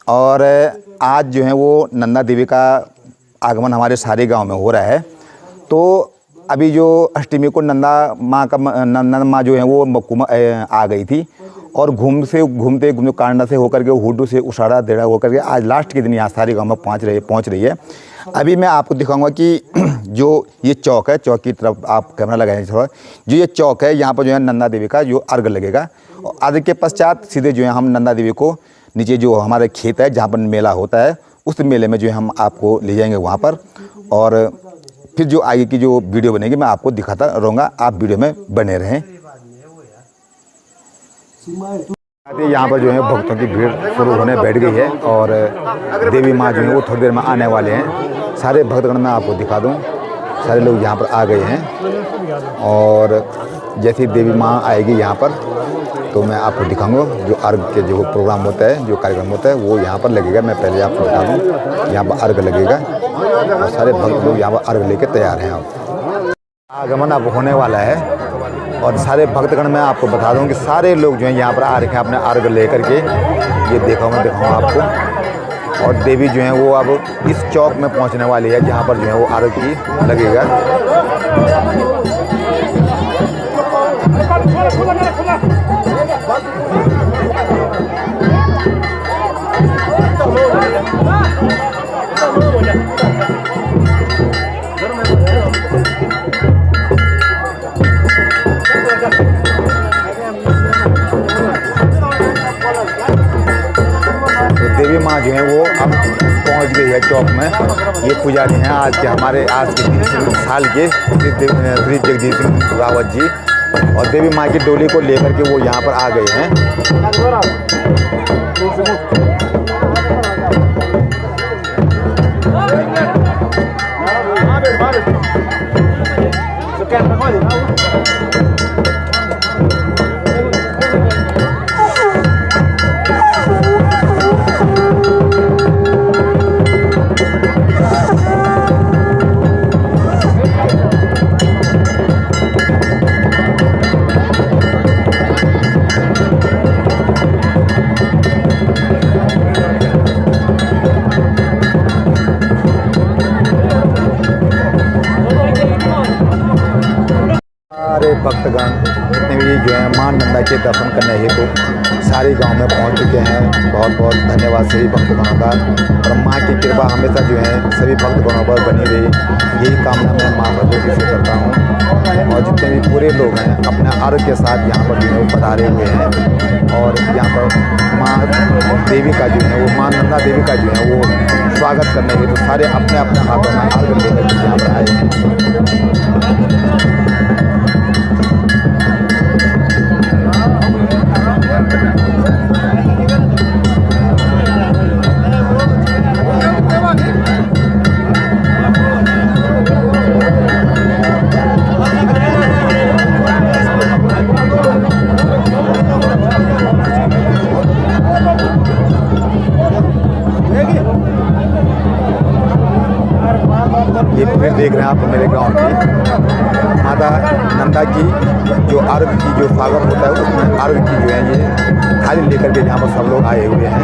और आज जो है वो नंदा देवी का आगमन हमारे सारे गांव में हो रहा है। तो अभी जो अष्टमी को नंदा माँ जो है वो मक्कू आ गई थी और घूमते घूमते कांडा से होकर के हुडू से उसाड़ा देड़ा होकर के आज लास्ट के दिन यहाँ सारे गांव में पहुँच रही है। अभी मैं आपको दिखाऊंगा कि जो ये चौक है, चौक की तरफ आप कैमरा लगाएंगे थोड़ा। जो ये चौक है यहाँ पर जो है नंदा देवी का जो अर्घ लगेगा और अर्घ के पश्चात सीधे जो है हम नंदा देवी को नीचे जो हमारे खेत है जहाँ पर मेला होता है उस मेले में जो है हम आपको ले जाएंगे वहाँ पर, और फिर जो आगे की जो वीडियो बनेगी मैं आपको दिखाता रहूँगा। आप वीडियो में बने रहें। यहाँ पर जो है भक्तों की भीड़ शुरू होने बैठ गई है और देवी माँ जो है वो थोड़ी देर में आने वाले हैं। सारे भक्तगण मैं आपको दिखा दूँ, सारे लोग यहाँ पर आ गए हैं और जैसे ही देवी माँ आएगी यहाँ पर तो मैं आपको दिखाऊंगा जो अर्घ के जो प्रोग्राम होता है, जो कार्यक्रम होता है वो यहाँ पर लगेगा। मैं पहले आपको बता दूँ यहाँ पर अर्घ लगेगा और सारे भक्त लोग यहाँ पर अर्घ लेके तैयार हैं। अब आगमन अब होने वाला है और सारे भक्तगण मैं आपको बता दूं कि सारे लोग जो हैं यहाँ पर आ रखे हैं अपने अर्घ लेकर के। ये मैं दिखाऊंगा आपको। और देवी जो है वो अब इस चौक में पहुँचने वाली है जहाँ पर जो है वो अर्घ की लगेगा। देवी माँ जो है वो अब पहुँच गई है चौक में। ये पुजारी हैं आज के हमारे आज के 30 साल के श्री जगदीश सिंह रावत जी, और देवी माँ की डोली को लेकर के वो यहाँ पर आ गए हैं। सारे भक्तगण जितने भी जो है मां नंदा के दर्शन करने हेतु सारे गांव में पहुंच चुके हैं। बहुत बहुत धन्यवाद सभी भक्तगणों का, और मां की कृपा हमेशा जो है सभी भक्तगणों पर बनी रही, यही कामना मैं मां भगवती से करता हूं। और जितने भी पूरे लोग हैं अपने अर्घ के साथ यहाँ पर जो है पधारे हुए हैं और यहाँ पर माँ देवी का जो है वो मां नंदा देवी का जो है वो स्वागत करने हेतु सारे अपने अपने हाथों में अर्घ लेकर के यहाँ पर आए हैं। ये फिर देख रहे हैं आप मेरे गांव की माता नंदा की जो अर्घ की जो स्वागत होता है उसमें अर्घ की जो है ये थाली लेकर के यहाँ पर सब लोग आए हुए हैं।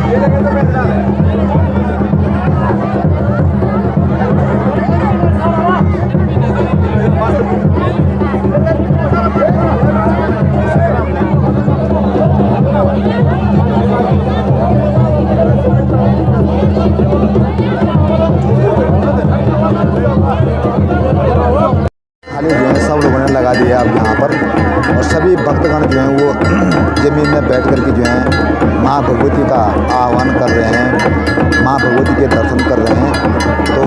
सब लोगों ने लगा दिया अब यहाँ पर, और सभी भक्तगण जो हैं वो जमीन में बैठ कर के जो है माँ भगवती का आह्वान कर रहे हैं, माँ भगवती के दर्शन कर रहे हैं। तो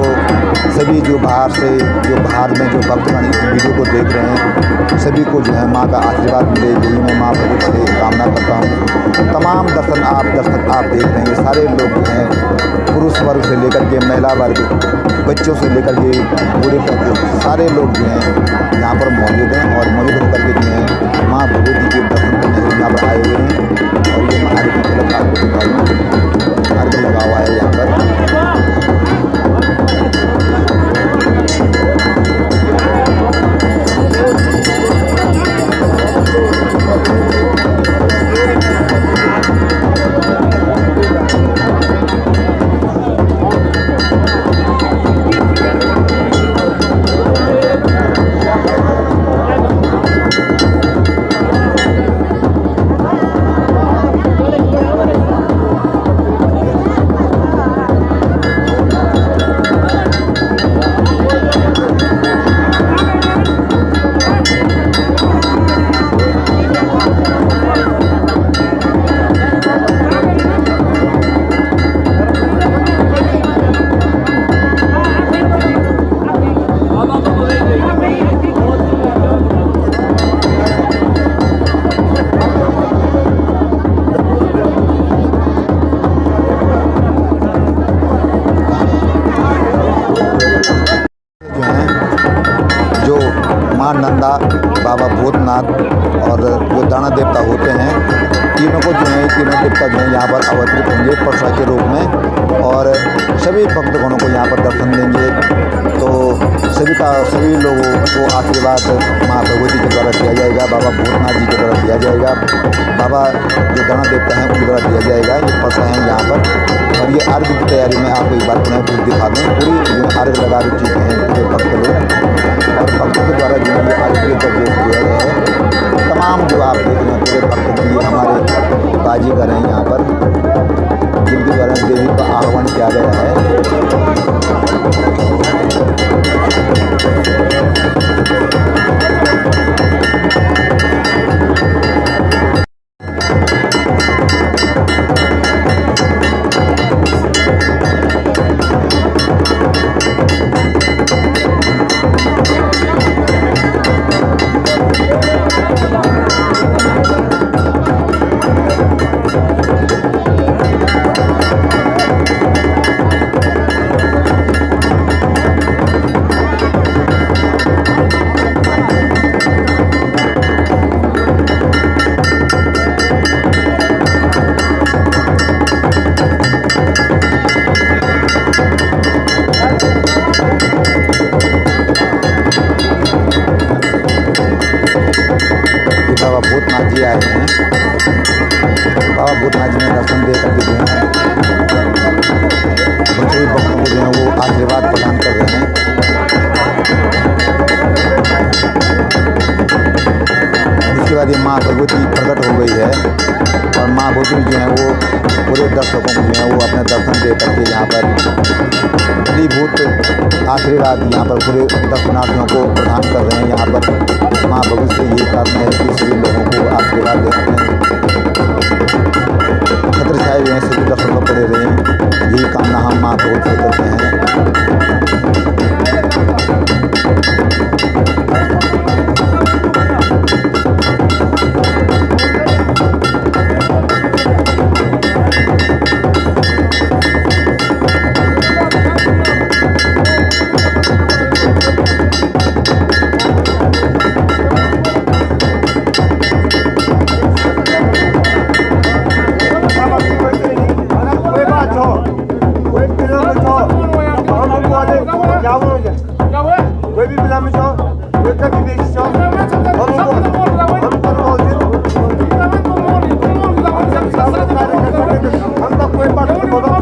सभी जो बाहर में जो भक्तगण इस वीडियो को देख रहे हैं सभी को जो है माँ का आशीर्वाद मिले, यही मैं माँ भगवती से कामना करता हूँ। तमाम दर्शक आप देख रहे हैं, सारे लोग जो हैं पुरुष वर्ग से लेकर के महिला वर्ग, बच्चों से लेकर के बूढ़े तक सारे लोग जो हैं यहाँ पर मौजूद हैं और मौजूद होकर के जो है माँ भगवती के दर्शन करने यहाँ पर आए हुए हैं। और ये महाराज की तरफ आपको दिखा दूँ अर्घ लगा हुआ है यहाँ पर। माँ नंदा, बाबा भूतनाथ और जो दाना देवता होते हैं, तीनों को जो है तीनों देवता जो है यहाँ पर अवतरित होंगे परसा के रूप में और सभी भक्तगणों को यहाँ पर दर्शन देंगे। तो सभी लोगों को आशीर्वाद माँ भगवती के द्वारा दिया जाएगा, बाबा भूतनाथ जी के द्वारा दिया जाएगा, बाबा जो दाना देवता हैं उनके द्वारा दिया जाएगा। ये परसा है यहाँ पर और ये अर्घ की तैयारी में आपको एक बार पुनः फिर दिखा दूँ। पूरी जो अर्घ लगा चुके हैं पूरे भक्त लोग और भक्तों के द्वारा जो है अर्घ का जो किया गया है। तमाम जो आप देख रहे हैं पूरे भक्त ये हमारे बाजीगर हैं यहाँ पर, जिनके द्वारा देवी का आह्वान किया गया है। बाबा भूतनाथ जी आए हैं। बाबा भूतनाथ जी ने दर्शन दे करके जो है सभी भक्तों को जो है वो आशीर्वाद प्रदान कर रहे हैं। इसके बाद ये माँ भगवती प्रकट हो गई है और माँ भगवती जो है वो पूरे दर्शकों को जो है वो अपने दर्शन दे करके यहाँ पर फलीभूत आशीर्वाद यहाँ पर पूरे दर्शनार्थियों को प्रदान कर रहे हैं। यहाँ पर माँ भगवती से ये कारण है कि सभी लोगों को आशीर्वाद देते हैं, छत्र छाए हुए हैं, सभी दर्शन में पड़े रहे हैं। यही कामना हम माँ भगवती से करते हैं। कोई भी पिला में चाहो, कोई कभी बेच चाहो, हम तो कोई बात नहीं बोलो।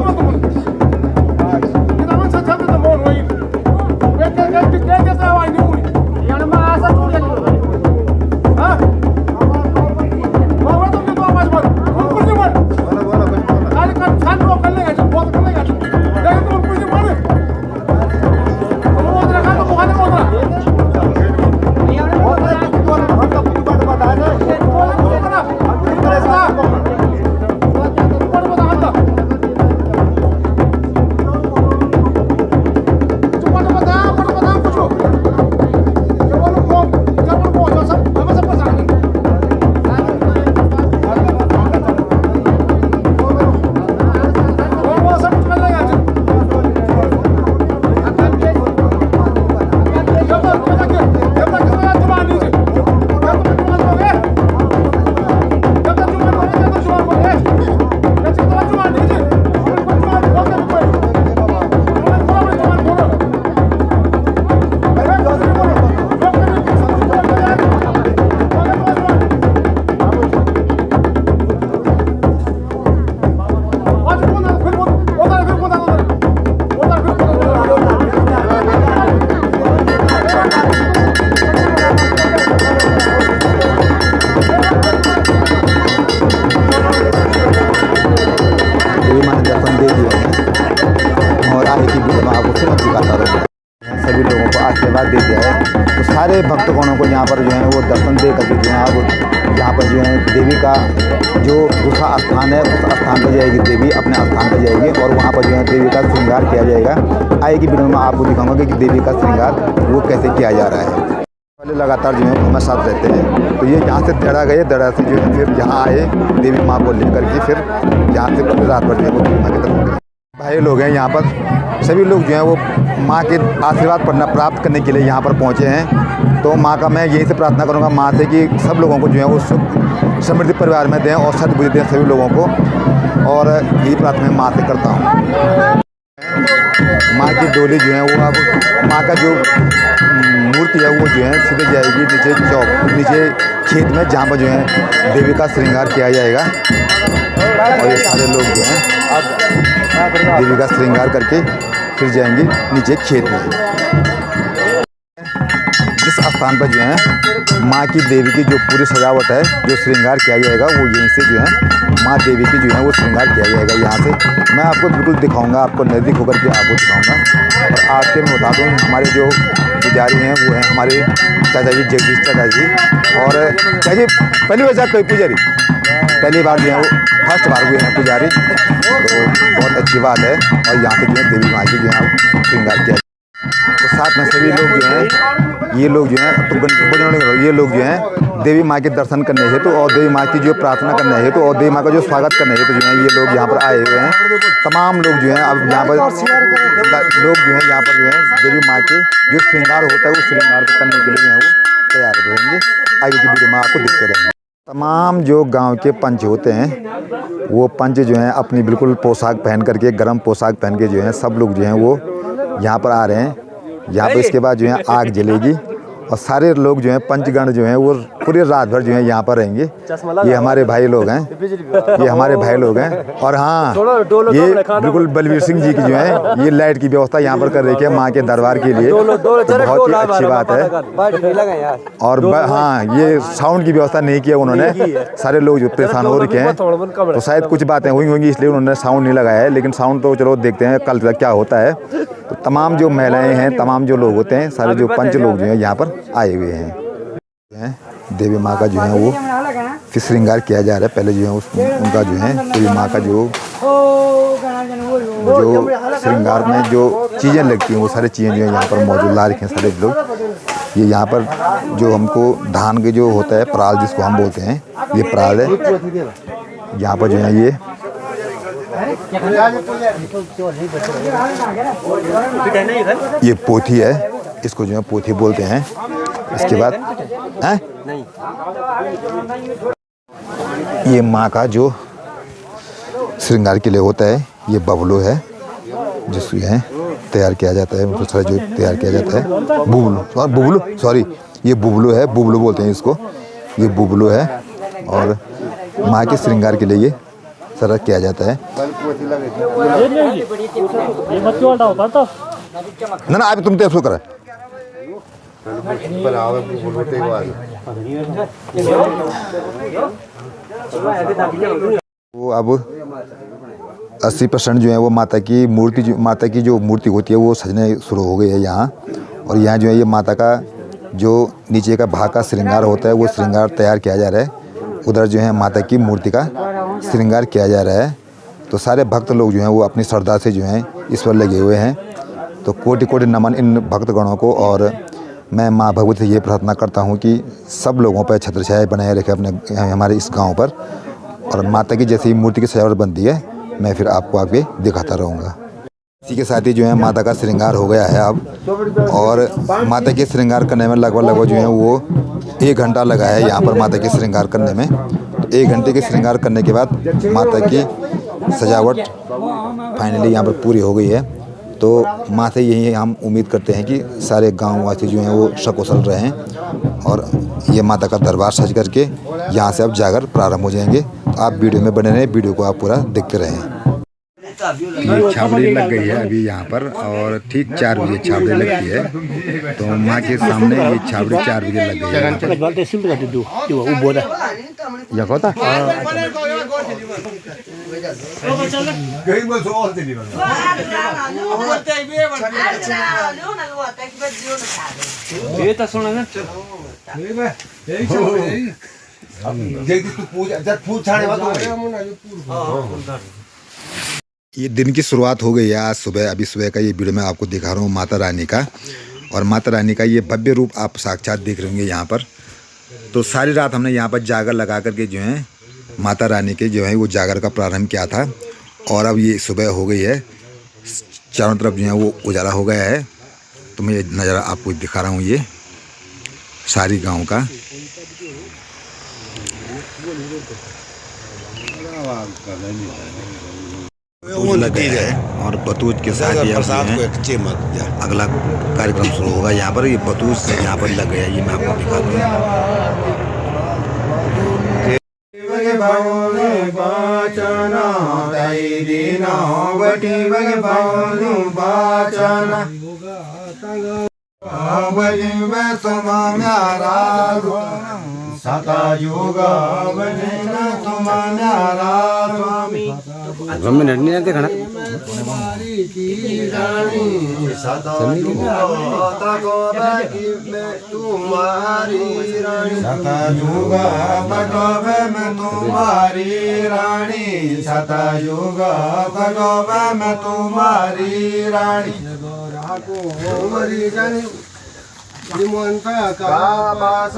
सभी लोगों को आशीर्वाद दे दिया है। तो सारे भक्तगणों को यहाँ पर जो है वो दर्शन दे करके जो है अब यहाँ पर जो है देवी का जो दूसरा स्थान है उस स्थान पर जाएगी देवी, अपने स्थान पर जाएगी और वहाँ पर जो है देवी का श्रृंगार किया जाएगा। आएगी वीडियो में आपको दिखाऊंगा कि देवी का श्रृंगार वो कैसे किया जा रहा है। पहले लगातार जो है हमारे साथ रहते हैं। तो ये यहाँ से दड़ा गए, दड़ा से जो है फिर यहाँ आए देवी माँ को लेकर के फिर यहाँ से रात भर जो है वो देवी माँ के दर्शन करें। भाई लोग हैं यहाँ पर, सभी लोग जो हैं वो माँ के आशीर्वाद प्राप्त करने के लिए यहाँ पर पहुँचे हैं। तो माँ का मैं यही से प्रार्थना करूँगा माँ से कि सब लोगों को जो है वो सुख समृद्धि परिवार में दें और सद्बुद्धि दें सभी लोगों को, और यही प्रार्थना मैं माँ से करता हूँ। माँ की डोली जो है वो अब माँ का जो मूर्ति है वो जो है सीधे जाएगी नीचे खेत में, जहाँ पर जो है देवी का श्रृंगार किया जाएगा। और ये सारे लोग जो हैं अब देवी का श्रृंगार करके फिर जाएंगे नीचे खेत में। जिस स्थान पर जो है माँ की देवी की जो पूरी सजावट है, जो श्रृंगार किया जाएगा, वो यहीं से जो है माँ देवी की जो है वो श्रृंगार किया जाएगा। यहाँ से मैं आपको बिल्कुल दिखाऊंगा, आपको नज़दीक होकर के आपको दिखाऊंगा। और आज के मैं बता दूँ हमारे जो पुजारी हैं वो हैं हमारे चाचा जी, जगदीश चाचा जी। और चाचा जी पहली बार कोई पुजारी पहली बार जो है वो फर्स्ट बार हुए हैं पुजारी, तो बहुत अच्छी बात है। और यहाँ से जो है देवी माँ की जो है श्रृंगार किया। तो साथ में सभी लोग जो हैं ये लोग जो हैं ये लोग जो हैं देवी माँ के दर्शन करने हेतु और देवी माँ की जो प्रार्थना करने हेतु और देवी माँ का जो स्वागत करने हेतु जो है ये लोग यहाँ पर आए हुए हैं। तमाम लोग जो हैं अब यहाँ पर लोग जो हैं यहाँ पर जो है देवी माँ के जो श्रृंगार होता है वो श्रृंगार करने के लिए जो है वो तैयार रहेंगे। आगे की वीडियो में आपको दिखते रहेंगे। तमाम जो गांव के पंच होते हैं वो पंच जो हैं अपनी बिल्कुल पोशाक पहन करके, गर्म पोशाक पहन के जो है सब लोग जो हैं वो यहाँ पर आ रहे हैं। यहाँ पर इसके बाद जो है आग जलेगी और सारे लोग जो हैं पंचगण जो हैं वो पूरी रात भर जो है यहाँ पर रहेंगे। ये हमारे भाई लोग हैं, ये हमारे भाई लोग हैं। और हाँ, ये बिल्कुल बलवीर सिंह जी की जो है ये लाइट की व्यवस्था यहाँ पर कर रखी है माँ के दरबार के लिए, तो बहुत ही अच्छी बात है। और हाँ, ये साउंड की व्यवस्था नहीं किया उन्होंने, सारे लोग जो परेशान हो रखे हैं, तो शायद कुछ बातें हुई होंगी इसलिए उन्होंने साउंड नहीं लगाया है। लेकिन साउंड तो चलो देखते हैं कल तक क्या होता है। तो तमाम जो महिलाएं हैं, तमाम जो लोग होते हैं, सारे जो पंच लोग जो हैं यहाँ पर आए हुए हैं। देवी माँ का जो है वो फिर श्रृंगार किया जा रहा है। पहले जो है उनका जो है देवी माँ का जो श्रृंगार में जो चीज़ें लगती हैं वो सारी चीज़ें जो है यहाँ पर मौजूद ला रखे हैं सारे लोग। ये यहाँ पर जो हमको धान के जो होता है पराल, जिसको हम बोलते हैं, ये पराल है। यहाँ पर जो है ये पोथी है, इसको जो है पोथी बोलते हैं। इसके बाद ये माँ का जो श्रृंगार के लिए होता है ये बबलू है, जिसको है तैयार किया जाता है, दूसरा जो तैयार किया जाता है बुबलू सॉरी ये बुबलू है, बुबलू बोलते हैं इसको, ये बुबलू है। और माँ के श्रृंगार के लिए ये सारा किया जाता है। ना ना अभी तुम तो करा वो अब 80% जो है वो माता की मूर्ति होती है वो सजने शुरू हो गई है यहाँ। और यहाँ जो है ये माता का जो नीचे का भाग का श्रृंगार होता है वो श्रृंगार तैयार किया जा रहा है। उधर जो है माता की मूर्ति का श्रृंगार किया जा रहा है। तो सारे भक्त लोग जो हैं वो अपनी श्रद्धा से जो हैं इस पर लगे हुए हैं। तो कोटि कोटि नमन इन भक्तगणों को। और मैं माँ भगवती से ये प्रार्थना करता हूँ कि सब लोगों पर छत्र छाया बनाए रखे अपने हमारे इस गांव पर। और माता की जैसी मूर्ति की सजावट बनती है मैं फिर आपको आगे दिखाता रहूँगा। इसी के साथ ही जो है माता का श्रृंगार हो गया है अब। और माता के श्रृंगार करने में लगभग जो है वो 1 घंटा लगा है यहाँ पर माता के श्रृंगार करने में। तो 1 घंटे के श्रृंगार करने के बाद माता की सजावट फाइनली यहाँ पर पूरी हो गई है। तो माँ से यही हम उम्मीद करते हैं कि सारे गाँव वासी जो हैं वो सकुशल रहें और ये माता का दरबार सज करके यहाँ से अब जागर प्रारंभ हो जाएंगे। तो आप वीडियो में बने रहें, वीडियो को आप पूरा देखते रहें। ये छावड़ी लग गई है अभी यहाँ पर और ठीक 4 बजे छावड़ी लगती है। तो माँ के सामने ये छावड़ी 4 बजे लग गई है। यहाँ होता ये दिन की शुरुआत हो गई है आज सुबह। अभी सुबह का ये वीडियो मैं आपको दिखा रहा हूँ माता रानी का। और माता रानी का ये भव्य रूप आप साक्षात देख रहे होंगे यहाँ पर। तो सारी रात हमने यहाँ पर जागर लगा करके जो है माता रानी के जो है वो जागर का प्रारंभ किया था। और अब ये सुबह हो गई है। चारों तरफ जो है वो उजाला हो गया है। तो मैं ये नज़ारा आपको दिखा रहा हूँ, ये सारी गांव का। बतूज लग गया है और बतूज के साथ ही अगला कार्यक्रम शुरू होगा। यहाँ पर ये बतूज यहाँ पर लग गया है, ये मैं आपको दिखाता हूँ। हिमंता का पास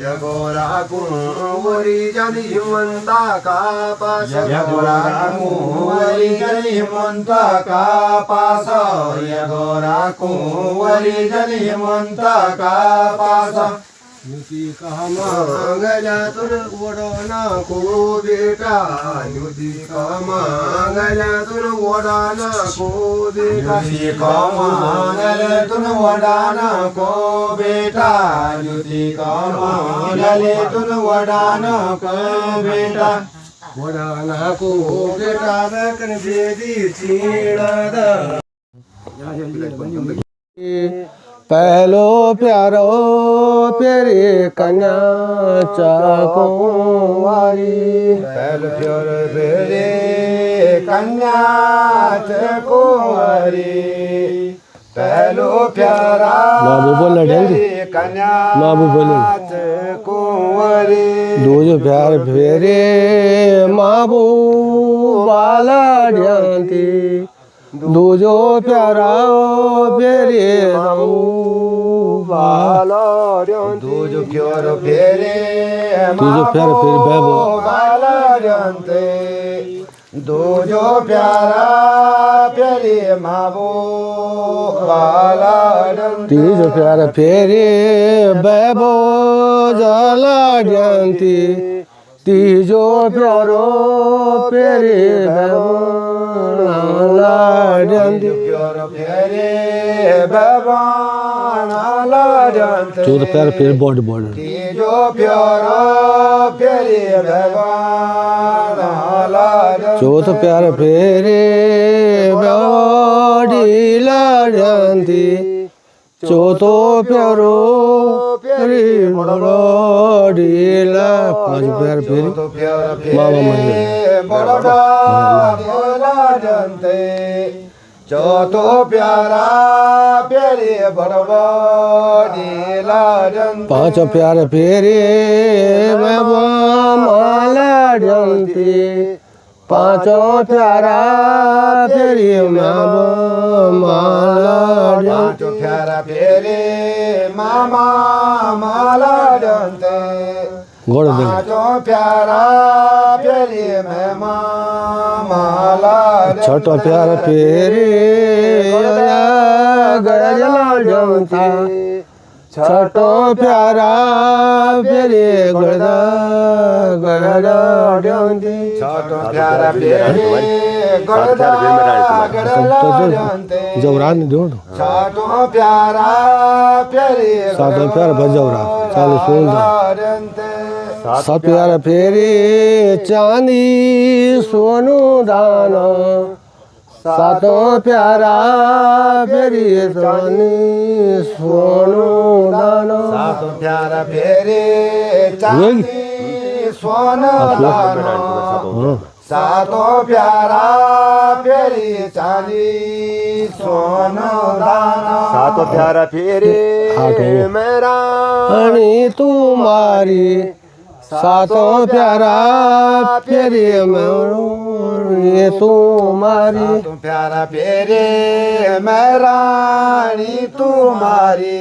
यगोरा कुंवरी जनि हिमंता का पास यगोरा कुंवरी जनि हिमंता का पास यगोरा कुंवरी जनि हिमंता का पास युति कहा मांगला तुर वडाना को बेटा युति कहा मांगला तुर वडाना को बेटा युति कहा मांगला तुर वडाना को बेटा युति कहा मांगला तुर वडाना को बेटा वडाना को बेटा रकन बेदी चीड़ा पहलो प्यारो प्यारे कन्या चकुंवारी पहलो प्यारो प्यारे कन्या चकुंवारी पहलो प्यारा कन्या चकुंवारी दो जो प्यार फेरे माबू बाला ढ्यांती दूजो प्यारा फेरे बाला दूजो प्यार फेरे दूजो प्यार फेरे बेबो बाला जानते दूजो प्यारा फेरे माबो बाला जानते तीजो प्यार फेरे बेबो जाला जानती तीजो प्यारो फेरे बेबो चौथ प्यार फिर बॉर्डर बॉर्डर चौथ प्यार फेरे बॉडीला जानती चौथो प्यारो फेरे बॉडीला पांच प्यार फेरे मामा महिला चौथो प्यारा प्यारे बड़बड़ीला पांच प्यार फेरे माला जनती पांचों प्यारा फेरे माला पांचों प्यारा फेरे मामा माला जनते पांचों प्यारा फेरे माला छठो प्यार फेरे गड़ला जनती छठो प्यारा फेरे गड़ा गड़ा जनती छठो प्यारा फेरे गड़ा जनते जवरान दो छठो प्यारा फेरे सातों प्यार बजवरा चाल सुन सात प्यार फेरे चांदी सोनू दाना सातों प्यारा फेरे चांदी सोनू दाना सातों प्यारा फेरे चांदी सोनू दाना सातों प्यारा फेरे चांदी सोनू दाना सातों प्यारा फेरे मेरा रानी तुम्हारी सातों प्यारा फेरे ये तुम्हारी सातों प्यारा फेरे मैं रानी तुम्हारी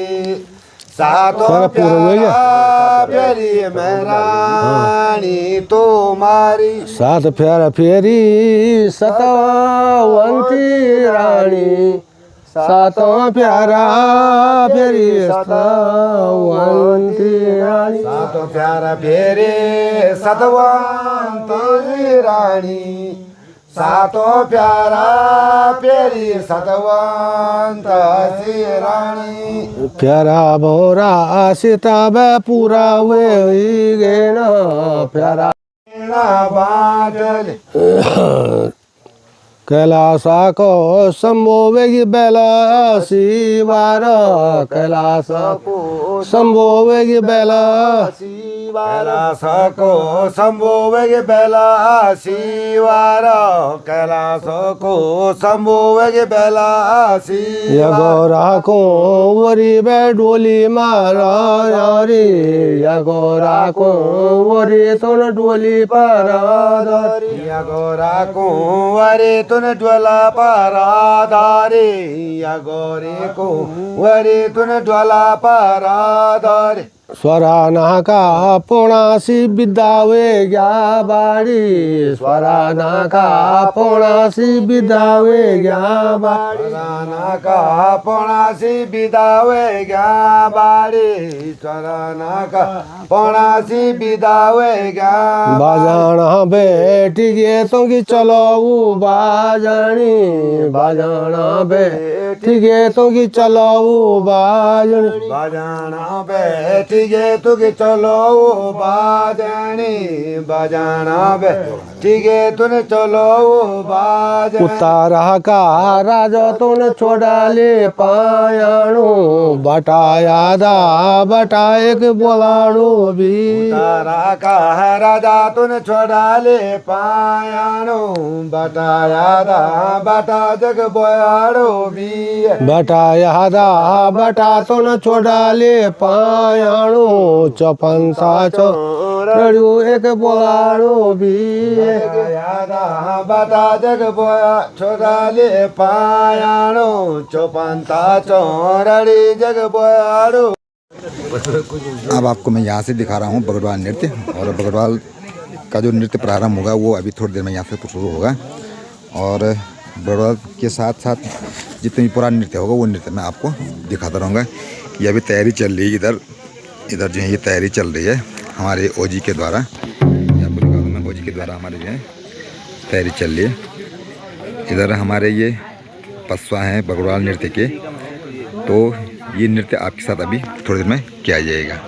सातों सारा पूरा हो गया? प्यारा प्यारी महारानी तुम्हारी सात प्यारा फेरी सतवंती रानी सातों प्यारा फेरी सतवंती रानी सातों प्यारा फेरे सतवंती रानी सातों प्यारा फेरी सतवंती रानी प्यारा भोरा सीता पूरा हुए गे न प्यारा बादल कैलासा को संभोवेगी बेला शिवार कैलास को संभोवेगी बेला कैलास को संभोवेगे बेला शिवार कैलास को संभोवेगे बेला या गौरा को वरी बे डोली मारा यारी या गौरा को वरी तुन डोली पारा दारी या गोरा को वरे तुन ज्वाला पारादारे या गोरे को वरे तुन ज्वाला पारादारे स्वराना का पोणासी विदावे ग्या बाड़ी स्वराना का पोणासी विदावे ग्या बाड़ी स्वराना का पोणासी बिदावे गा बाड़ी स्वराना का पोणासी बिदावे गा बाजाना बेटी गे तो कि चलो बाजानी बाजाना बेटी गे तो कि चलो बाजानी बजाना बैठ गे तुके चलो बाजानी बजाना बैठ गे तूने चलो बाजानी उतारा का राजा तूने छोड़ा ले पायाणु बटाया दा बटा एक बोलाणु भी तारा का राजा तूने छोड़ा ले पायानो बताया दा बटा जग बोयाड़ो भी बटाया दा बटा तूने छोड़ा ले पायाणु चपंसा चो एक बोलाणु भी बताया दा बटा जग बोया छोड़ा ले पायानो चौपंता चौरड़ी जग बोयाड़ो। अब आपको मैं यहाँ से दिखा रहा हूँ बगड़वाल नृत्य, और बगड़वाल का जो नृत्य प्रारंभ होगा वो अभी थोड़ी देर में यहाँ से शुरू होगा। और बगड़वाल के साथ साथ जितनी भी पुराना नृत्य होगा वो नृत्य मैं आपको दिखाता रहूँगा। ये अभी तैयारी चल रही है, इधर जो है ये तैयारी चल रही है हमारे ओजी के द्वारा। आपको दिखा दूँ मैं, ओजी के द्वारा हमारे जो है तैयारी चल रही है। इधर हमारे ये पसवा हैं बगड़वाल नृत्य के, तो ये नृत्य आपके साथ अभी थोड़ी देर में किया जाएगा।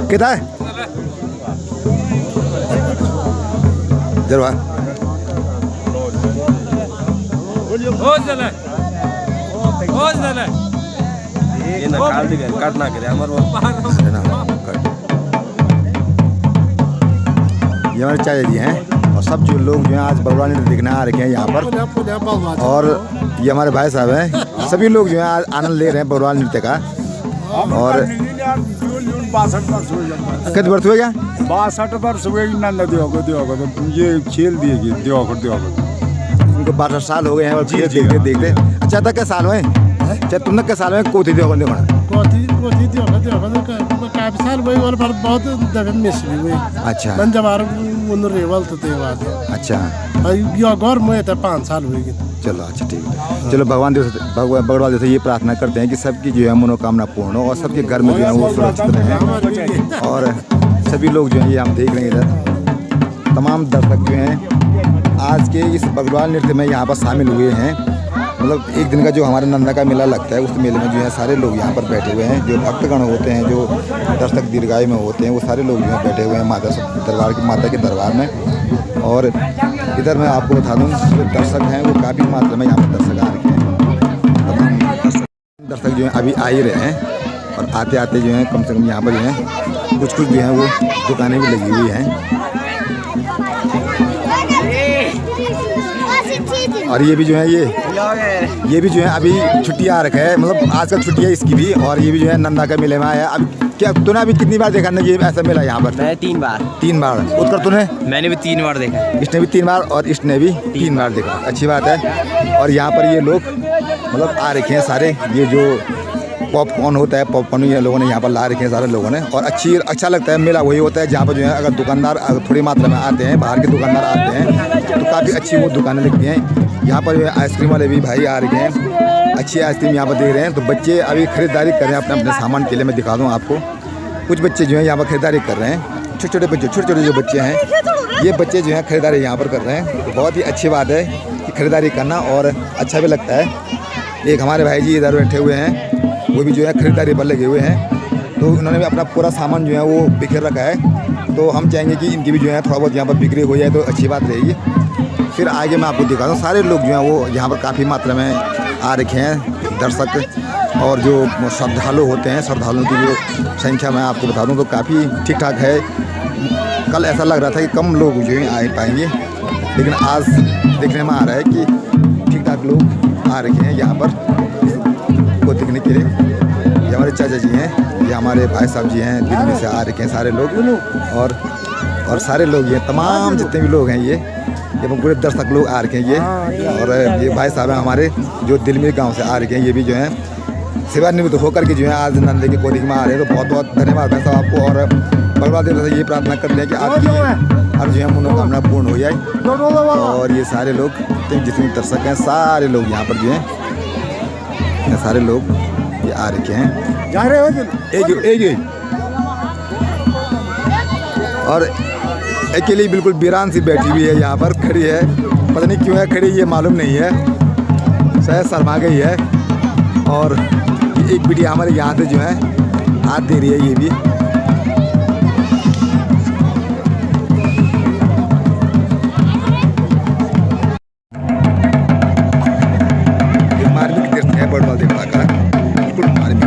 कितना है जरूर काटना करे हमारे ये हमारे चाचा जी हैं और सब जो लोग जो हैं आज बगवान नृत्य देखने आ रखे हैं यहाँ पर। और ये हमारे भाई साहब हैं, सभी लोग जो हैं आज आनंद ले रहे हैं बगवान नृत्य का। और 62 कितने वर्ष हुए क्या? 62 वर्ष हुए ये खेल दिए उनको 62 साल हो गए हैं और देखते देखते। अच्छा था क्या साल में? अच्छा तुमने क्या साल में कोथी देखो काफी साल वही वाले पर बहुत जगह मिस भी हुई। अच्छा मन जबार उन रेवल तो ते बात अच्छा यो गौर में तो 5 साल हुई। चलो अच्छा ठीक है। चलो भगवान भगवान देव से ये प्रार्थना करते हैं कि सबकी जो है मनोकामना पूर्ण हो और सबके घर में जो है वो सुरक्षित रहें। और सभी लोग जो है ये हम देख रहे हैं इधर तमाम दर्शक जो हैं आज के इस बगड़वाल नृत्य में यहाँ पर शामिल हुए हैं। मतलब एक दिन का जो हमारे नंदा का मेला लगता है उस मेले में जो है सारे लोग यहाँ पर बैठे हुए हैं। जो भक्तगण होते हैं, जो दर्शक दीर्घायु में होते हैं, वो सारे लोग जो है बैठे हुए हैं माता के दरबार में। और इधर मैं आपको बता दूँ जो दर्शक हैं वो काफ़ी मात्रा में यहाँ पर दर्शक आ रखे हैं। दर्शक जो हैं अभी आ ही रहे हैं और आते आते जो हैं कम से कम यहाँ पर जो है कुछ जो हैं वो दुकानें भी लगी हुई हैं। और ये भी जो है ये भी जो है अभी छुट्टी आ रखा है, मतलब आजकल छुट्टी है इसकी भी। और ये भी जो है नंदा का मेले में आया। अब क्या तूने अभी कितनी बार देखा ना ये ऐसा मेला यहाँ पर? मैं 3 बार। 3 बार। उत्तर तूने? मैंने भी 3 बार देखा। इसने भी 3 बार और इसने भी 3 बार देखा। अच्छी बात है। और यहाँ पर ये लोग मतलब आ रखे हैं सारे, ये जो पॉपकॉर्न होता है पॉपकॉर्न ये लोगों ने यहाँ पर ला रखे हैं सारे लोगों ने। और अच्छा लगता है। मेला वही होता है जहाँ पर जो है अगर दुकानदार थोड़ी मात्रा में आते हैं, बाहर के दुकानदार आते हैं तो काफ़ी अच्छी वो दुकानें लगती हैं। यहाँ पर जो है आइसक्रीम वाले भी भाई आ रखे हैं, अच्छी आइसक्रीम यहाँ पर देख रहे हैं। तो बच्चे अभी खरीदारी कर रहे हैं अपने सामान के लिए। मैं दिखा दूँ आपको, कुछ बच्चे जो हैं यहाँ पर खरीदारी कर रहे हैं। छोटे छोटे जो बच्चे हैं ये बच्चे जो हैं खरीदारी यहाँ पर कर रहे हैं। तो बहुत ही अच्छी बात है कि खरीदारी करना और अच्छा भी लगता है। एक हमारे भाई जी इधर बैठे हुए हैं, वो भी जो है खरीदारी पर लगे हुए हैं। तो उन्होंने भी अपना पूरा सामान जो है वो बिखेर रखा है। तो हम चाहेंगे कि इनकी भी जो है थोड़ा बहुत यहाँ पर बिक्री हो जाए तो अच्छी बात रहेगी। फिर आगे मैं आपको दिखाता हूँ सारे लोग जो हैं वो यहाँ पर काफ़ी मात्रा में आ रखे हैं दर्शक। और जो श्रद्धालु होते हैं, श्रद्धालुओं की जो संख्या मैं आपको बता दूँ तो काफ़ी ठीक ठाक है। कल ऐसा लग रहा था कि कम लोग जो है आ पाएंगे, लेकिन आज देखने में आ रहा है कि ठीक ठाक लोग आ रखे हैं यहाँ पर को देखने के लिए। ये हमारे चाचा जी हैं, ये हमारे भाई साहब जी हैं, दिल्ली से आ रखे हैं सारे लोग। और सारे लोग ये तमाम जितने भी लोग हैं ये पूरे दर्शक लोग आ रखे हैं ये। और ये भाई साहब हैं हमारे जो दिल्ली गांव से आ रखे हैं, ये भी जो है सेवानिवृत्त होकर के जो है आज नंदे की कोठी में आ रहे हैं। तो बहुत बहुत धन्यवाद भाई साहब आपको। और भगवान देव से ये प्रार्थना करते हैं कि आपकी हर जो है मनोकामना पूर्ण हो जाए। और ये सारे लोग जितने दर्शक हैं सारे लोग यहाँ पर जो हैं सारे लोग ये आ रखे हैं जा रहे हो एक और अकेली बिल्कुल वीरान सी बैठी हुई है यहाँ पर खड़ी है। पता नहीं क्यों है खड़ी, ये मालूम नहीं है, शायद शर्मा गई है। और एक बिटिया हमारे यहाँ से जो है हाथ दे रही है। ये भी मार्मिक दृश्य है बड़वाल देवता का, बिल्कुल मार्मिक।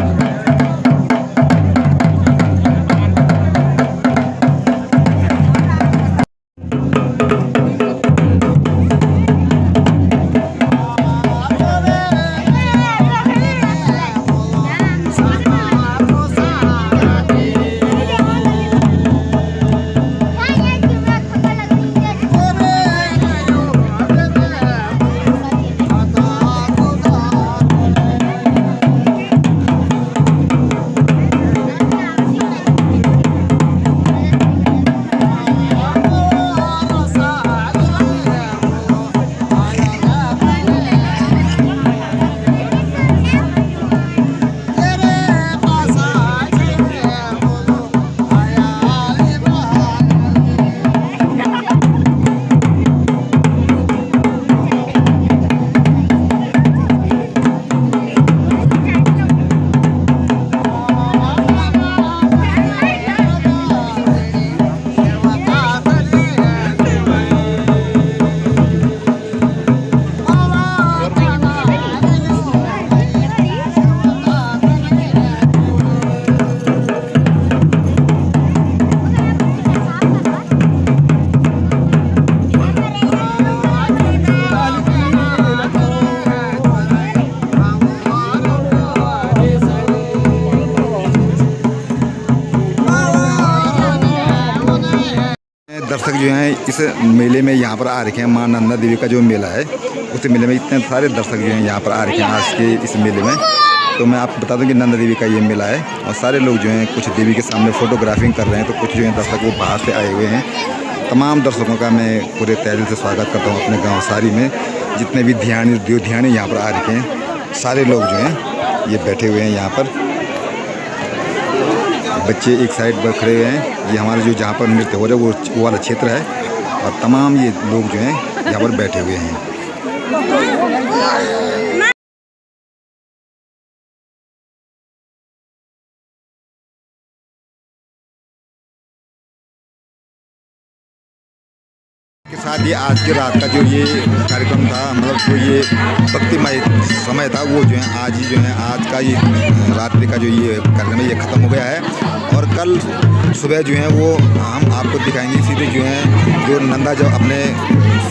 जो हैं इस मेले में यहाँ पर आ रखे हैं। माँ नंदा देवी का जो मेला है उस मेले में इतने सारे दर्शक जो हैं यहाँ पर आ रखे हैं आज के इस मेले में। तो मैं आपको बता दूं कि नंदा देवी का ये मेला है और सारे लोग जो हैं कुछ देवी के सामने फ़ोटोग्राफिंग कर रहे हैं, तो कुछ जो हैं दर्शक वो बाहर से आए हुए हैं। तमाम दर्शकों का मैं पूरे तहे दिल से स्वागत करता हूँ अपने गाँव सारी में। जितने भी ध्यान यहाँ पर आ रखे हैं, सारे लोग जो हैं ये बैठे हुए हैं यहाँ पर। बच्चे एक साइड पर खड़े हुए हैं। ये हमारे जो जहाँ पर नृत्य हो रहा है वो वाला क्षेत्र है और तमाम ये लोग जो हैं यहाँ पर बैठे हुए हैं। के साथ ये आज की रात का जो ये कार्यक्रम था, मतलब जो ये भक्तिमय समय था, वो जो है आज ही जो है आज का ये रात्रि का जो ये कार्यक्रम है ये ख़त्म हो गया है। और कल सुबह जो है वो हम आपको दिखाएंगे सीधे जो है जो नंदा जब अपने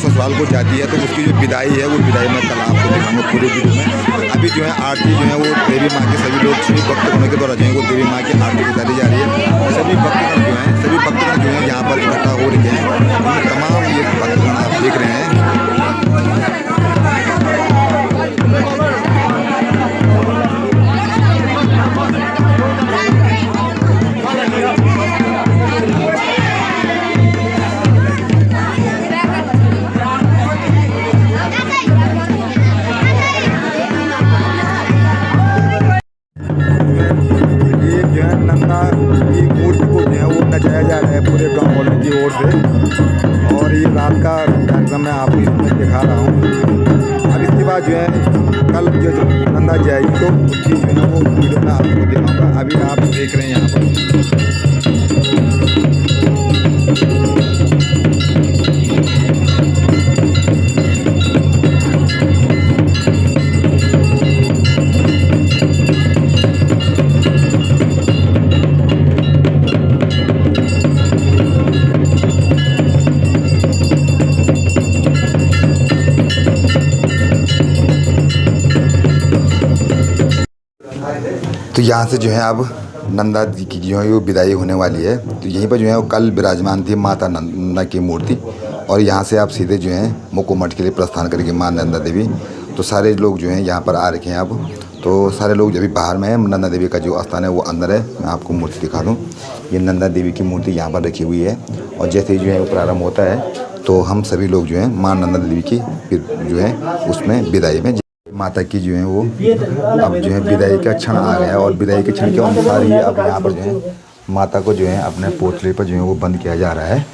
ससुराल को जाती है तो उसकी जो विदाई है वो विदाई में कल आपको दिखाऊंगा पूरे वीडियो में। अभी जो है आरती जो है वो देवी माँ के सभी लोग सभी भक्तगणों के द्वारा जो है वो देवी माँ की आरती उतारी जा रही है। सभी भक्तगण जो हैं यहाँ पर इकट्ठा हो रहे हैं। तमाम ये भक्तगण आप देख रहे हैं। नचाया जा रहा है पूरे गांव वालों की ओर से और ये रात का कार्यक्रम मैं आपको इसमें दिखा रहा हूँ। अब इसके बाद जो है कल जो नंदा जाएगी तो उसकी जो है वो वीडियो मैं आपको दिखाऊंगा। अभी आप देख रहे हैं यहाँ पर तो यहाँ से जो है अब नंदा जी की जो है वो विदाई होने वाली है। तो यहीं पर जो है वो कल विराजमान थी माता नंदा की मूर्ति और यहाँ से आप सीधे जो है मुक्को मठ के लिए प्रस्थान करेंगे माँ नंदा देवी। तो सारे लोग जो हैं यहाँ पर आ रखे हैं अब। तो सारे लोग जब भी बाहर में है, नंदा देवी का जो स्थान है वो अंदर है। मैं आपको मूर्ति दिखा दूँ। ये नंदा देवी की मूर्ति यहाँ पर रखी हुई है और जैसे ही जो है वो प्रारंभ होता है तो हम सभी लोग जो हैं माँ नंदा देवी की जो है उसमें विदाई में माता की जो है वो अब जो है विदाई का क्षण आ गया है और विदाई के क्षण के अनुसार ही अब यहाँ पर जो है माता को जो है अपने पोतले पर जो है वो बंद किया जा रहा है।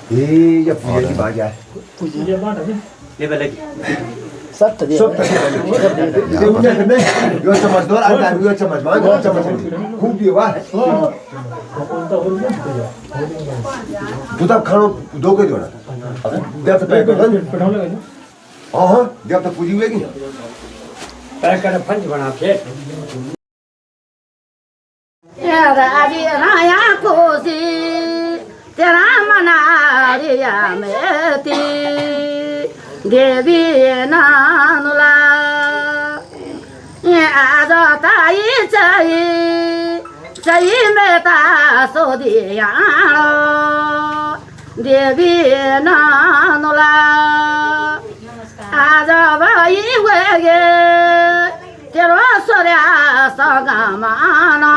राया कोसी तेरा मना रिया मेती देवी नानुला ये आज ताई चाहिए मेता सोदिया देवी नानुला आज भाई गे तेरो सोर्या सगमाना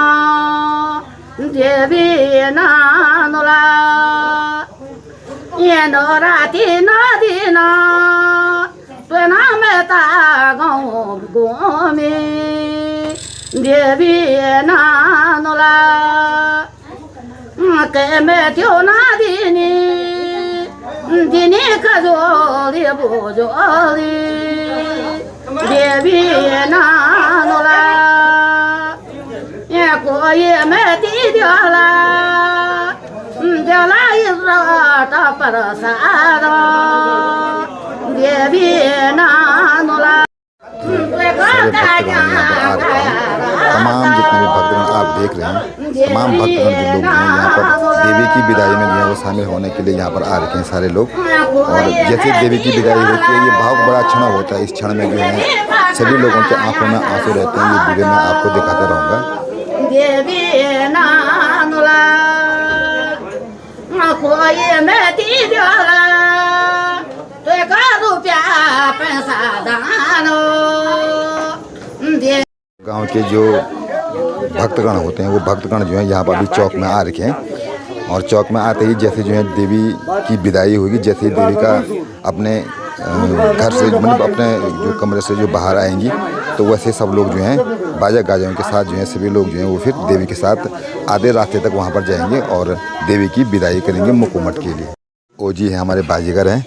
देवी नानुला ये राति नदिन पेना मेता गाउँ घुमी देवी नानुला के मेथ्यो नदिनी दिनी खजोली बोजोली देवी नानुला ये कोई मेती दियोला दियोला इज़रात प्रसाद देवी नानुला तमाम जितने भी भक्तगण आप देख रहे हैं, तमाम भक्तगण जो लोग हैं यहाँ पर देवी की विदाई में जो है वो शामिल होने के लिए यहाँ पर आ रखे हैं सारे लोग। और जैसे देवी की विदाई होती है ये भाव बड़ा क्षण होता है। इस क्षण में जो है सभी लोगों के आंखों में आंसू रहते हैं। ये वीडियो में आपको दिखाता रहूँगा। कोई मेटी दियोला तो का रुपया पैसा दानो दे। गांव के जो भक्तगण होते हैं वो भक्तगण जो है यहाँ पर अभी चौक में आ रखे हैं और चौक में आते ही जैसे जो है देवी की विदाई होगी, जैसे ही देवी का अपने घर से मतलब अपने जो कमरे से जो बाहर आएंगी तो वैसे सब लोग जो हैं बाजा गाजों के साथ जो है सभी लोग जो हैं वो फिर देवी के साथ आधे रास्ते तक वहाँ पर जाएंगे और देवी की विदाई करेंगे मुकुमट के लिए। ओ जी है हमारे बाजीगर हैं।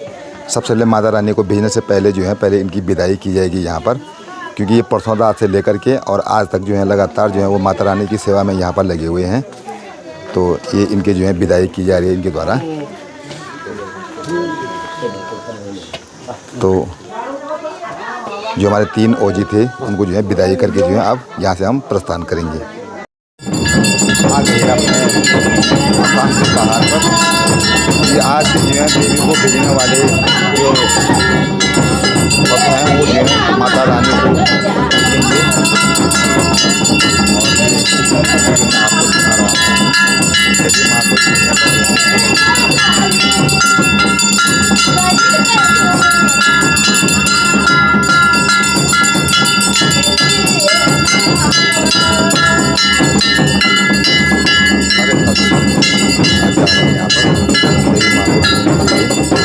सबसे पहले माता रानी को भेजने से पहले जो है पहले इनकी विदाई की जाएगी यहाँ पर, क्योंकि ये परसों रात से लेकर के और आज तक जो है लगातार जो है वो माता रानी की सेवा में यहाँ पर लगे हुए हैं। तो ये इनके जो है विदाई की जा रही है इनके द्वारा। तो जो हमारे 3 ओजी थे उनको जो है विदाई करके जो है अब यहाँ से हम प्रस्थान करेंगे। आ गए अपने मकान से बाहर पर। ये आज जो है देवी को भेजने वाले जो वक्त हैं वो जो है माता रानी को भेजेंगे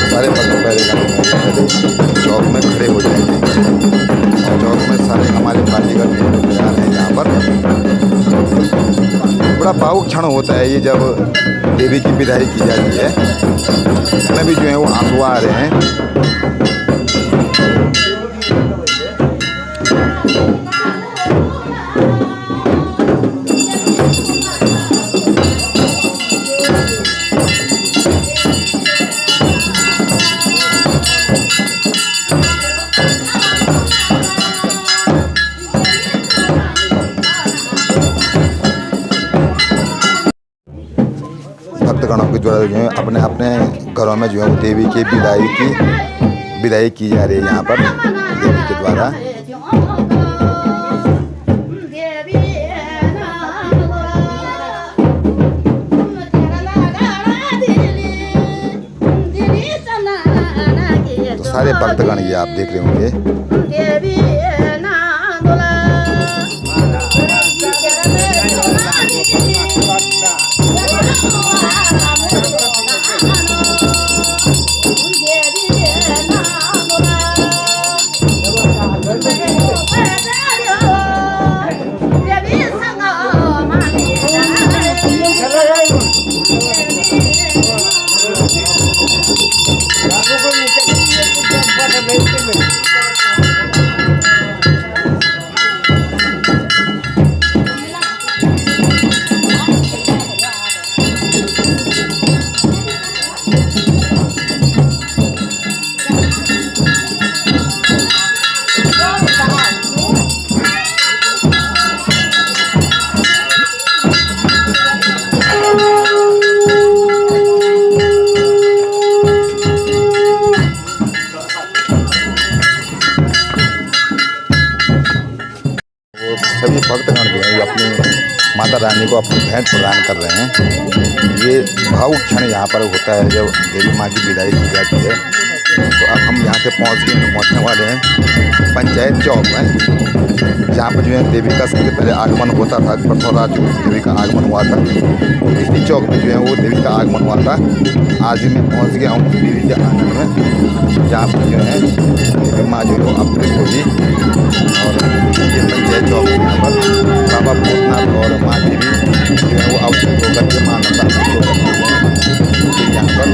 सारे भक्त पहले चौक में खड़े हो जाएंगे और चौक में सारे हमारे बाजीगर तैयार हैं यहाँ पर। बड़ा भावुक क्षण होता है ये जब देवी की विदाई की जाती है। इसमें भी जो है वो आंसू आ रहे हैं। भक्तगणों के द्वारा जो है अपने अपने घरों में जो है वो देवी की विदाई की जा रही है यहाँ पर देवी के द्वारा। तो सारे भक्तगण ये आप देख रहे होंगे। सभी भक्तगण जो है अपनी माता रानी को अपनी भेंट प्रदान कर रहे हैं। ये भावुक क्षण यहाँ पर होता है जब देवी माँ की विदाई की जाती है। तो अब हम यहाँ से पहुँचने वाले हैं पंचायत चौक में, जहाँ पर जो है देवी का सबसे पहले आगमन होता था। परसों रात जो देवी का आगमन हुआ था इसी चौक में जो है वो देवी का आगमन हुआ था। आज भी मैं पहुँच गया हूँ देवी के आंगन में, जहाँ पर जो है देवी माँ जो है वो अवतरित होगी। और ये पंचायत चौक यहाँ पर बाबा भूतनाथ और माँ देवी जो है वो अवतरित होकर के माँ नंदा यहाँ पर।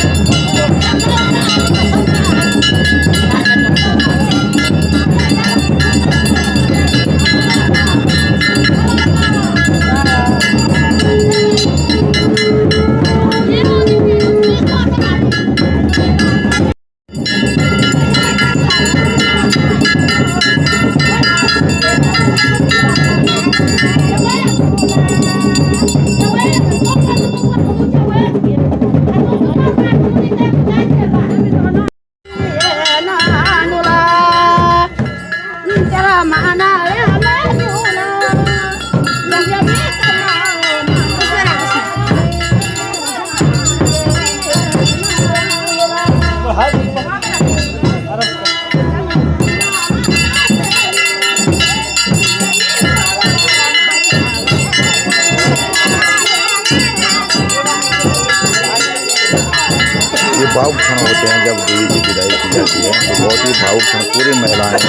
ये भावुक क्षण होते हैं जब देवी की विदाई की जाती है, तो बहुत ही भावुक क्षण पूरी महिलाएं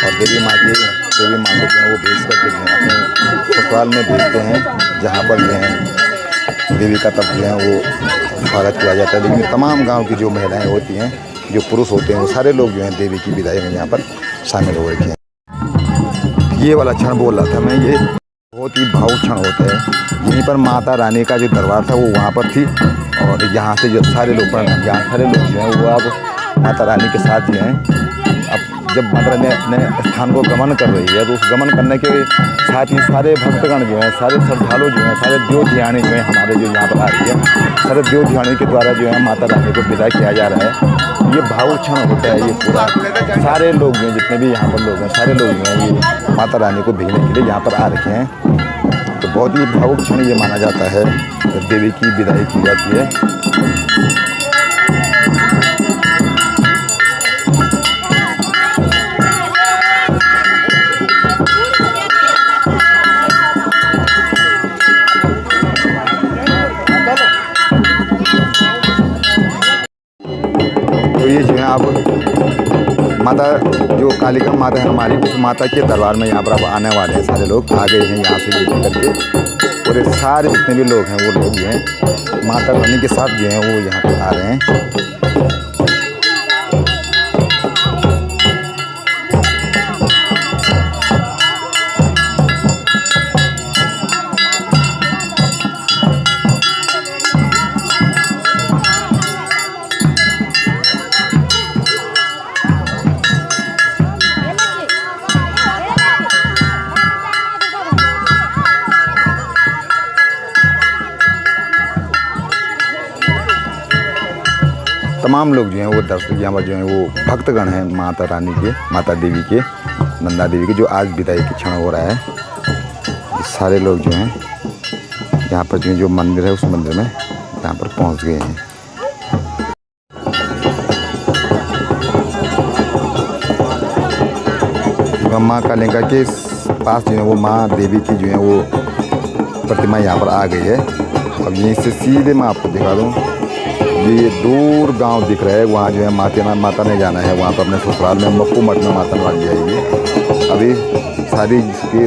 और देवी माँ को जो है वो भेज करके जो है अपने ससुराल में भेजते हैं, जहाँ पर जो है देवी का तब जो है वो स्वागत किया जाता है। लेकिन तमाम गांव की जो महिलाएं होती हैं, जो पुरुष होते हैं, वो सारे लोग जो हैं देवी की विदाई में यहाँ पर शामिल हो रखे हैं। ये वाला क्षण बोल रहा था मैं, ये बहुत ही भावुक क्षण होता है। यहीं पर माता रानी का जो दरबार था वो वहाँ पर थी, और यहाँ से जो सारे लोग यहाँ सारे लोग जो हैं वो अब माता रानी के साथ जो हैं, अब जब माता रानी अपने स्थान को गमन कर रही है, तो उस गमन करने के साथ ही सारे भक्तगण जो हैं, सारे श्रद्धालु जो हैं, सारे देव ध्यानी जो हैं हमारे जो यहाँ पर आ रही है, सारे देव ध्यानी के द्वारा जो है माता रानी को विदा किया जा रहा है। ये भावुक क्षण होता है। ये पूरा सारे लोग जो हैं, जितने भी यहाँ पर लोग हैं, सारे लोग जो हैं ये माता रानी को भेजने के लिए यहाँ पर आ रखे हैं। तो बहुत ही भावुक क्षण ये माना जाता है जब देवी की विदाई की जाती है। तो ये जो है अब माता जो कालिका माता है हमारी, उस माता के दरबार में यहाँ पर अब आने वाले हैं। सारे लोग आ गए हैं यहाँ से ये करके, और ये सारे जितने भी लोग हैं वो लोग जो हैं माता रानी के साथ जो हैं वो यहाँ पर आ रहे हैं। तमाम लोग जो हैं वो दर्शक यहाँ पर जो हैं वो भक्तगण हैं माता रानी के, माता देवी के, नंदा देवी के, जो आज विदाई के क्षण हो रहा है। ये सारे लोग जो हैं यहाँ पर जो मंदिर है उस मंदिर में यहाँ पर पहुँच गए हैं। माँ कालिका के पास जो है वो माँ देवी की जो है वो प्रतिमा यहाँ पर आ गई है। अब यहीं से सीधे मैं आपको दिखा दूँ, ये दूर गांव दिख रहा है, वहाँ जो है माता ने जाना है, वहाँ पर अपने ससुराल में मक्कू मठ में माता नवाज जाएगी। अभी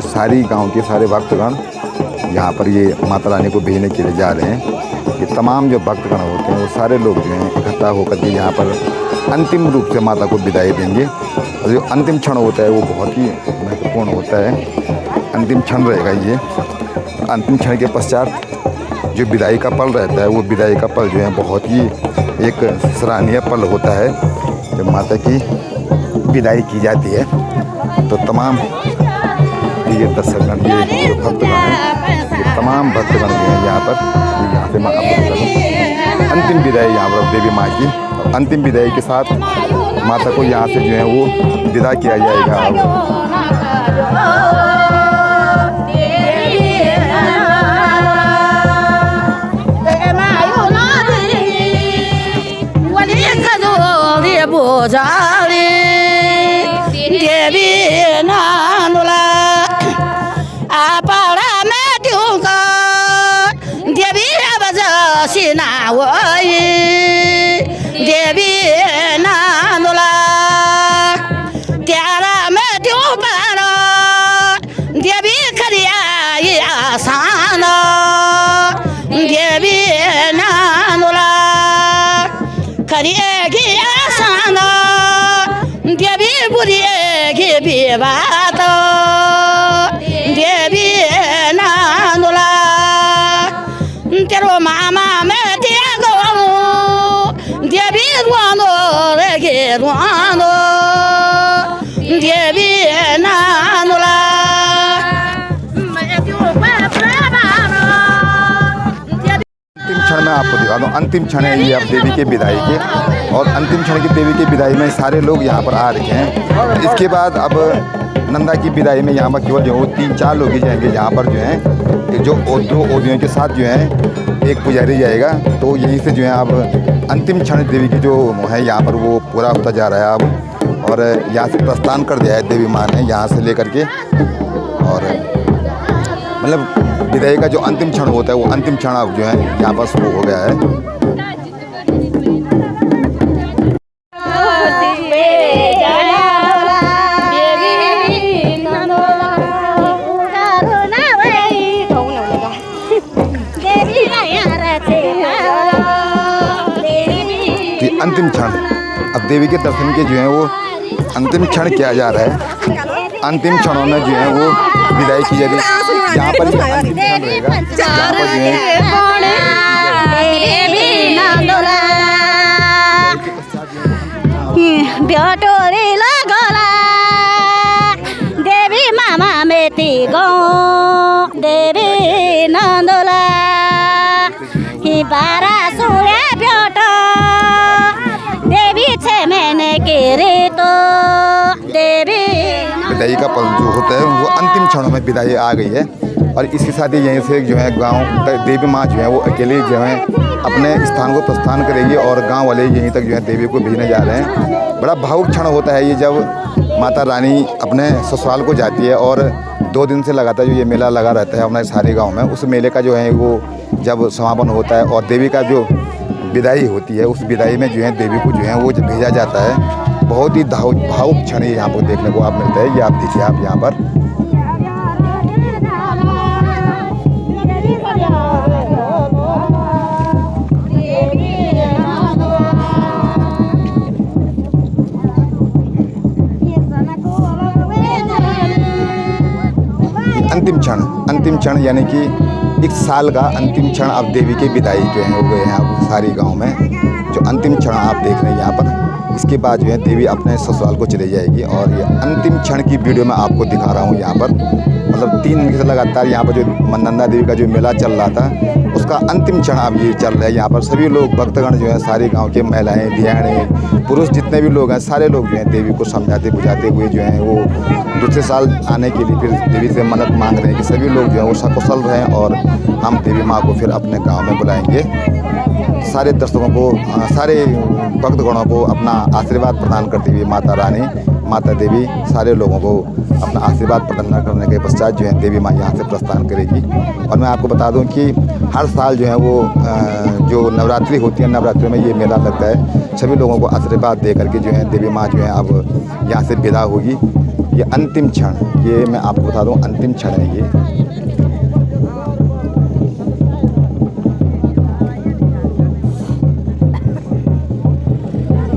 सारी गांव के सारे भक्तगण यहाँ पर ये माता रानी को भेजने के लिए जा रहे हैं। ये तमाम जो भक्तगण होते हैं वो सारे लोग जो हैं इकट्ठा होकर के यहाँ पर अंतिम रूप से माता को विदाई देंगे। और जो अंतिम क्षण होता है वो बहुत ही महत्वपूर्ण होता है। अंतिम क्षण रहेगा ये। अंतिम क्षण के पश्चात जो विदाई का पल रहता है, वो विदाई का पल जो है बहुत ही एक सराहनीय पल होता है जब माता की विदाई की जाती है। तो तमाम ये दर्शकगण, ये जो भक्तगण हैं, ये तमाम भक्तगण जो हैं यहाँ से माँ अंतिम विदाई यहाँ पर देवी माँ की अंतिम विदाई के साथ माता को यहाँ से जो है वो विदा किया जाएगा। देवी नानुला आपड़ा में दूंगा देवी बजासिना वही देवी नानुला त्यारा में दूं पारा देवी खरिया ये आसान देवी नानुला खरिएगी आसान देवी बुरिएगी बेबात देवी नानुला तेरो मामा में त्यागो देवी रुआनो रेगे रुआनो देवी नानुला क्षण में आपको दिखा दूँ, अंतिम क्षण है ये अब देवी के विदाई के, और अंतिम क्षण की देवी की विदाई में सारे लोग यहाँ पर आ रखे हैं। इसके बाद अब नंदा की विदाई में यहाँ पर केवल जो 3-4 लोग ही जाएंगे, यहाँ पर जो हैं जो 2 ओदियों के साथ जो है एक पुजारी जाएगा। तो यहीं से जो है अब अंतिम क्षण देवी की जो है यहाँ पर वो पूरा होता जा रहा है अब, और यहाँ से प्रस्थान कर दिया है देवी माँ ने यहाँ से लेकर के, और मतलब विदाई का जो अंतिम क्षण होता है वो अंतिम क्षण अब जो है यहाँ पर शुरू हो गया है। अंतिम क्षण, अब देवी के दर्शन के जो है वो अंतिम क्षण किया जा रहा है। अंतिम क्षणों में जो है वो विदाई की जा रही है। जहाँ पर ये अंतिम क्षण रहेगा, जहाँ पर जो है ब्योटोरी लगला देवी मामा मेती गो देवी नंदोला कि बारा सूर्य ब्योटो देवी छे मैंने के रे तो देवी विदाई का पल जो होता है वो अंतिम क्षणों में विदाई आ गई है। और इसके साथ ही यहीं से जो है गांव देवी माँ जो है वो अकेले जो है अपने स्थान को प्रस्थान करेगी और गांव वाले यहीं तक जो है देवी को भेजने जा रहे हैं। बड़ा भावुक क्षण होता है ये जब माता रानी अपने ससुराल को जाती है और 2 दिन से लगातार जो ये मेला लगा रहता है हमारे सारे गांव में, उस मेले का जो है वो जब समापन होता है और देवी का जो विदाई होती है, उस विदाई में जो है देवी को जो है वो भेजा जाता है। बहुत ही भावुक क्षण यहाँ पर देखने को आप मिलता है। ये आप देखिए, आप यहाँ पर अंतिम क्षण यानी कि 1 साल का अंतिम क्षण अब देवी के विदाई के हैं हो गए हैं अब सारी गांव में। जो अंतिम क्षण आप देख रहे हैं यहाँ पर, इसके बाद जो है देवी अपने ससुराल को चली जाएगी। और ये अंतिम क्षण की वीडियो मैं आपको दिखा रहा हूँ यहाँ पर। मतलब 3 दिन से लगातार यहाँ पर जो मननंदा देवी का जो मेला चल रहा था उसका अंतिम क्षण अब ये चल रहा है। यहाँ पर सभी लोग भक्तगण जो है सारे गाँव के महिलाएँ धियाणे पुरुष जितने भी लोग हैं सारे लोग जो हैं देवी को समझाते बुझाते हुए जो है वो दूसरे साल आने के लिए फिर देवी से मन्नत मांग रहे हैं कि सभी लोग जो है वो सकुशल रहें और हम देवी माँ को फिर अपने गांव में बुलाएंगे। सारे दर्शकों को सारे भक्तगणों को अपना आशीर्वाद प्रदान करती हुई माता रानी माता देवी सारे लोगों को अपना आशीर्वाद प्रदान करने के पश्चात जो है देवी माँ यहाँ से प्रस्थान करेगी। और मैं आपको बता दूं कि हर साल जो है वो जो नवरात्रि होती है, नवरात्रि में ये मेला लगता है। सभी लोगों को आशीर्वाद दे करके जो है देवी माँ जो है अब यहाँ से विदा होगी। ये अंतिम क्षण, ये मैं आपको बता दूं अंतिम क्षण है ये।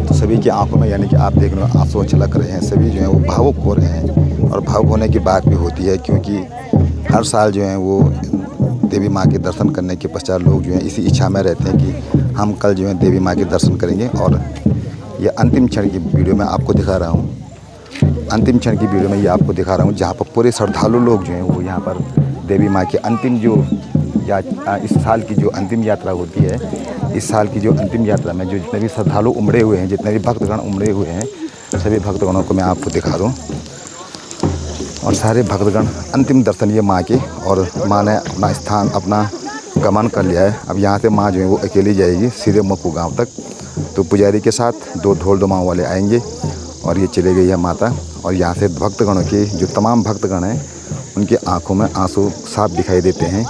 तो सभी की आंखों में यानी कि आप देख रहे हो आंसू छलक रहे हैं, सभी जो है वो भावुक हो रहे हैं। और भावुक होने की बात भी होती है क्योंकि हर साल जो है वो देवी माँ के दर्शन करने के पश्चात लोग जो है इसी इच्छा में रहते हैं कि हम कल जो है देवी माँ के दर्शन करेंगे। और ये अंतिम क्षण की वीडियो मैं आपको दिखा रहा हूँ। अंतिम क्षण की वीडियो में ये आपको दिखा रहा हूँ जहाँ पर पूरे श्रद्धालु लोग जो हैं वो यहाँ पर देवी माँ की अंतिम जो इस साल की जो अंतिम यात्रा होती है, इस साल की जो अंतिम यात्रा में जो जितने भी श्रद्धालु उमड़े हुए हैं, जितने भी भक्तगण उमड़े हुए हैं, सभी भक्तगणों को मैं आपको दिखा दूँ। और सारे भक्तगण अंतिम दर्शन ये माँ के, और माँ ने अपना स्थान अपना गमन कर लिया है। अब यहाँ से माँ जो है वो अकेली जाएगी सीधे मक्कू गाँव तक। तो पुजारी के साथ 2 ढोल डमाओं वाले आएंगे और ये चले गई है माता। और यहाँ से भक्तगणों के जो तमाम भक्तगण हैं उनकी आंखों में आंसू साफ दिखाई देते हैं।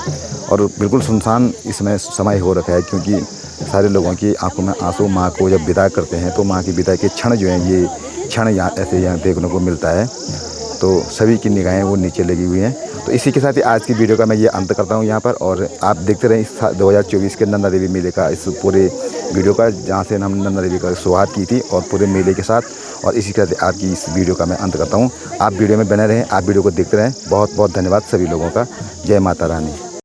और बिल्कुल सुनसान इसमें समय हो रखा है क्योंकि सारे लोगों की आंखों में आंसू माँ को जब विदा करते हैं तो माँ की विदा के क्षण जो हैं ये क्षण यहाँ ऐसे यहाँ देखने को मिलता है। तो सभी की निगाहें वो नीचे लगी हुई हैं। तो इसी के साथ ही आज की वीडियो का मैं ये अंत करता हूँ यहाँ पर। और आप देखते रहें इस 2024 के नंदा देवी मेले का इस पूरे वीडियो का, जहाँ से हमने नंदा देवी का शुरुआत की थी और पूरे मेले के साथ। और इसी के साथ आपकी इस वीडियो का मैं अंत करता हूँ। आप वीडियो में बने रहें, आप वीडियो को देखते रहें। बहुत बहुत धन्यवाद सभी लोगों का। जय माता रानी।